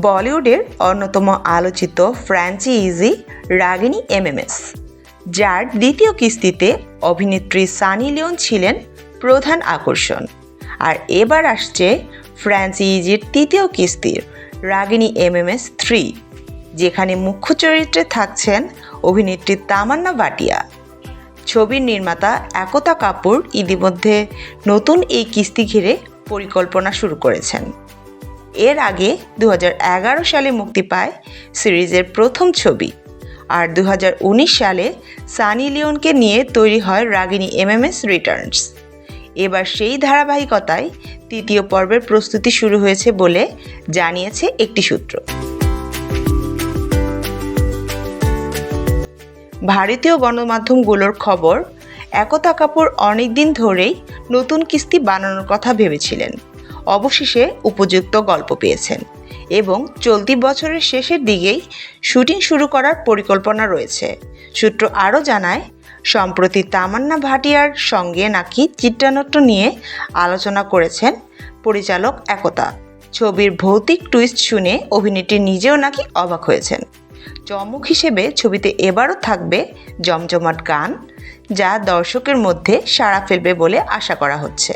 বলিউডের অন্যতম আলোচিত ফ্র্যাঞ্চাইজি রাগিনী এমএমএস, যার দ্বিতীয় কিস্তিতে অভিনেত্রী সানি লিওন ছিলেন প্রধান আকর্ষণ। আর এবার আসছে ফ্র্যাঞ্চাইজির তৃতীয় কিস্তির রাগিনী এমএমএস 3, যেখানে মুখ্য চরিত্রে থাকছেন অভিনেত্রী তামান্না ভাটিয়া। ছবির নির্মাতা একতা কাপুর ইতিমধ্যে নতুন এই কিস্তি ঘিরে পরিকল্পনা শুরু করেছেন। এর আগে 2011 সালে মুক্তি পায় সিরিজের প্রথম ছবি, আর 2019 সালে সানি লিওনকে নিয়ে তৈরি হয় রাগিনী এমএমএস রিটার্নস। এবার সেই ধারাবাহিকতায় তৃতীয় পর্বের প্রস্তুতি শুরু হয়েছে বলে জানিয়েছে একটি সূত্র। ভারতীয় গণমাধ্যমগুলোর খবর, একতা কাপুর অনেকদিন ধরেই নতুন কিস্তি বানানোর কথা ভেবেছিলেন। অবশেষে উপযুক্ত গল্প পেয়েছেন এবং চলতি বছরের শেষের দিকেই শুটিং শুরু করার পরিকল্পনা রয়েছে। সূত্র আরও জানায়, সম্প্রতি তামান্না ভাটিয়ার সঙ্গে নাকি চিত্রনাট্য নিয়ে আলোচনা করেছেন পরিচালক একতা। ছবির ভৌতিক টুইস্ট শুনে অভিনেত্রী নিজেও নাকি অবাক হয়েছেন। চমক হিসেবে ছবিতে এবারও থাকবে জমজমাট গান, যা দর্শকের মধ্যে সাড়া ফেলবে বলে আশা করা হচ্ছে।